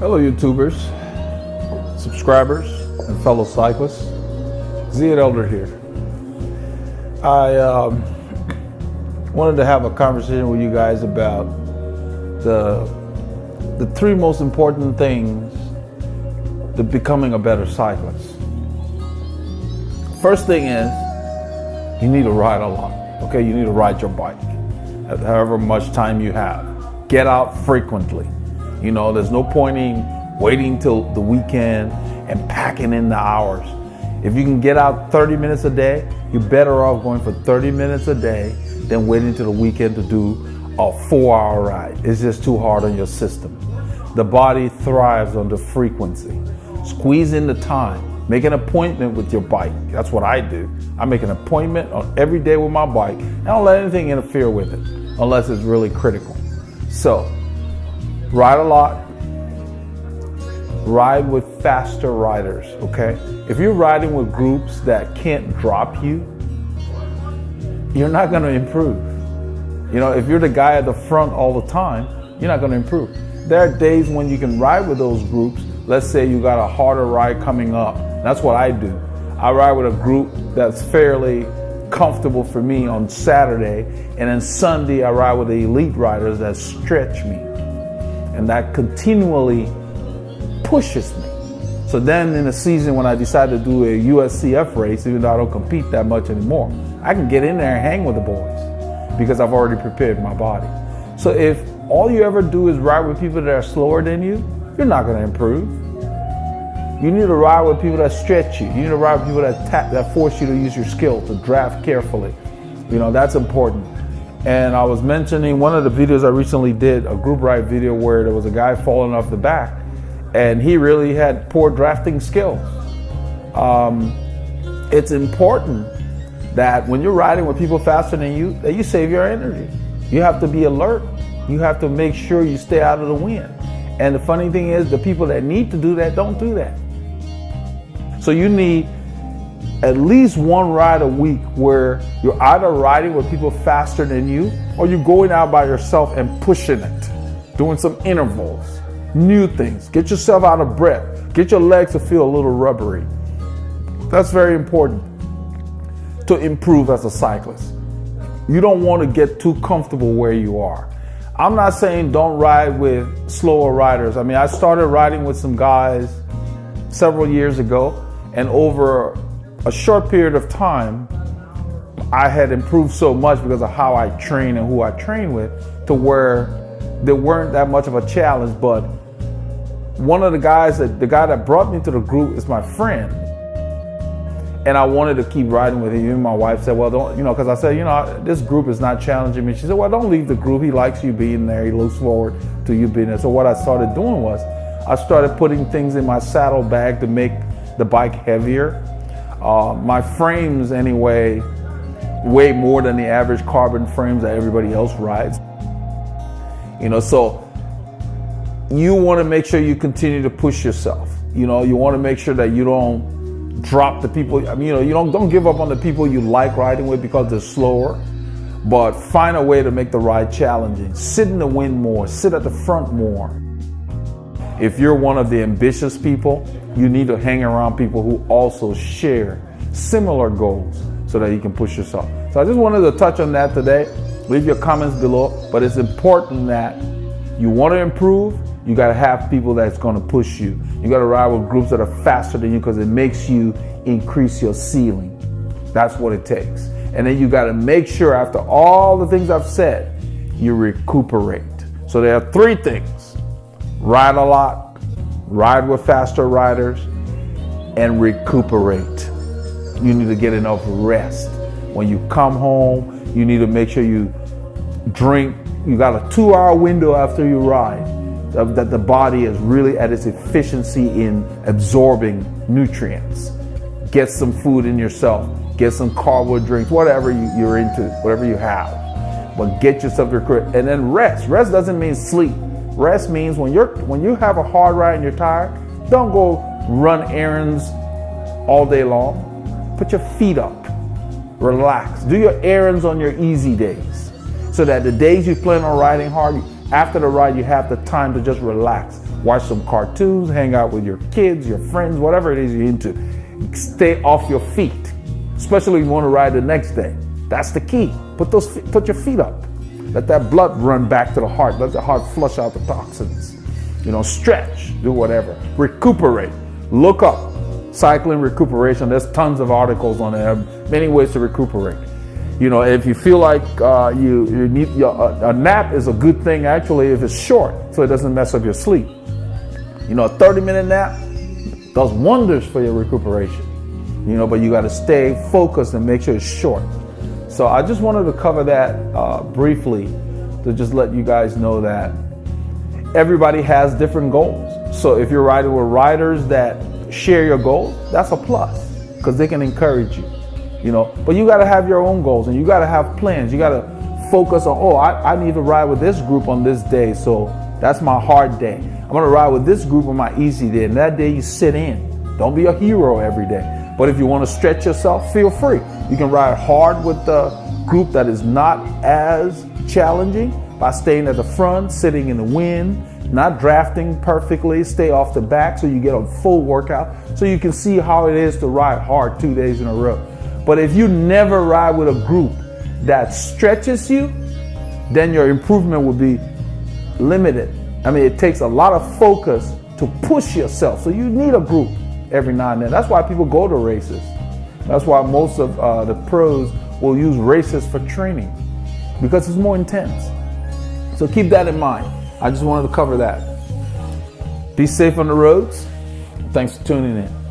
Hello YouTubers, subscribers, and fellow cyclists. Z Elder here. I wanted to have a conversation with you guys about the three most important things to becoming a better cyclist. First thing is, you need to ride a lot. Okay, you need to ride your bike, however much time you have. Get out frequently. You know, there's no point in waiting till the weekend and packing in the hours. If you can get out 30 minutes a day, you're better off going for 30 minutes a day than waiting till the weekend to do a 4-hour ride. It's just too hard on your system. The body thrives on the frequency. Squeeze in the time. Make an appointment with your bike. That's what I do. I make an appointment on every day with my bike. I don't let anything interfere with it unless it's really critical. So, ride a lot. Ride with faster riders, okay? If you're riding with groups that can't drop you, you're not gonna improve. You know, if you're the guy at the front all the time, you're not gonna improve. There are days when you can ride with those groups. Let's say you got a harder ride coming up. That's what I do. I ride with a group that's fairly comfortable for me on Saturday, and then Sunday I ride with the elite riders that stretch me. And that continually pushes me. So then in the season when I decide to do a USCF race, even though I don't compete that much anymore, I can get in there and hang with the boys because I've already prepared my body. So if all you ever do is ride with people that are slower than you, you're not going to improve. You need to ride with people that stretch you. You need to ride with people that force you to use your skill, to draft carefully. You know, that's important. And I was mentioning one of the videos I recently did, a group ride video where there was a guy falling off the back and he really had poor drafting skills. It's important that when you're riding with people faster than you, that you save your energy. You have to be alert. You have to make sure you stay out of the wind. And the funny thing is, the people that need to do that don't do that. So you need at least one ride a week where you're either riding with people faster than you or you're going out by yourself and pushing it, doing some intervals, new things. Get yourself out of breath. Get your legs to feel a little rubbery. That's very important to improve as a cyclist. You don't want to get too comfortable where you are. I'm not saying don't ride with slower riders. I mean, I started riding with some guys several years ago, and over a short period of time, I had improved so much because of how I train and who I train with, to where there weren't that much of a challenge. But one of the guy that brought me to the group is my friend. And I wanted to keep riding with him. Even my wife said, well, don't, you know, because I said, you know, this group is not challenging me. She said, well, don't leave the group. He likes you being there. He looks forward to you being there. So what I started doing was I started putting things in my saddle bag to make the bike heavier. My frames, anyway, weigh more than the average carbon frames that everybody else rides. You know, so you want to make sure you continue to push yourself. You know, you want to make sure that you don't drop the people. I mean, you know, you don't give up on the people you like riding with because they're slower, but find a way to make the ride challenging. Sit in the wind more, sit at the front more. If you're one of the ambitious people, you need to hang around people who also share similar goals so that you can push yourself. So I just wanted to touch on that today. Leave your comments below, but it's important that you want to improve. You got to have people that's going to push you. You got to ride with groups that are faster than you because it makes you increase your ceiling. That's what it takes. And then you got to make sure, after all the things I've said, you recuperate. So there are three things: ride a lot, ride with faster riders, and recuperate. You need to get enough rest. When you come home, you need to make sure you drink. You got a 2-hour window after you ride, that the body is really at its efficiency in absorbing nutrients. Get some food in yourself. Get some carbo drinks, whatever you're into, whatever you have. But get yourself recuperated. And then rest. Rest doesn't mean sleep. Rest means when you have a hard ride and you're tired, don't go run errands all day long. Put your feet up. Relax. Do your errands on your easy days, so that the days you plan on riding hard, after the ride, you have the time to just relax, watch some cartoons, hang out with your kids, your friends, whatever it is you're into. Stay off your feet, especially if you want to ride the next day. That's the key. Put your feet up. Let that blood run back to the heart. Let the heart flush out the toxins. Stretch, do whatever. Recuperate. Look up cycling recuperation. There's tons of articles on there. Many ways to recuperate. If you feel like you need a nap is a good thing actually if it's short, so it doesn't mess up your sleep. A 30-minute nap does wonders for your recuperation. But you got to stay focused and make sure it's short. So I just wanted to cover that briefly to just let you guys know that everybody has different goals. So if you're riding with riders that share your goals, that's a plus because they can encourage you. But you got to have your own goals and you got to have plans. You got to focus on, I need to ride with this group on this day. So that's my hard day. I'm going to ride with this group on my easy day. And that day you sit in. Don't be a hero every day. But if you want to stretch yourself, feel free. You can ride hard with the group that is not as challenging by staying at the front, sitting in the wind, not drafting perfectly, stay off the back so you get a full workout so you can see how it is to ride hard 2 days in a row. But if you never ride with a group that stretches you, then your improvement will be limited. It takes a lot of focus to push yourself. So you need a group every now and then. That's why people go to races. That's why most of the pros will use races for training because it's more intense. So keep that in mind. I just wanted to cover that. Be safe on the roads. Thanks for tuning in.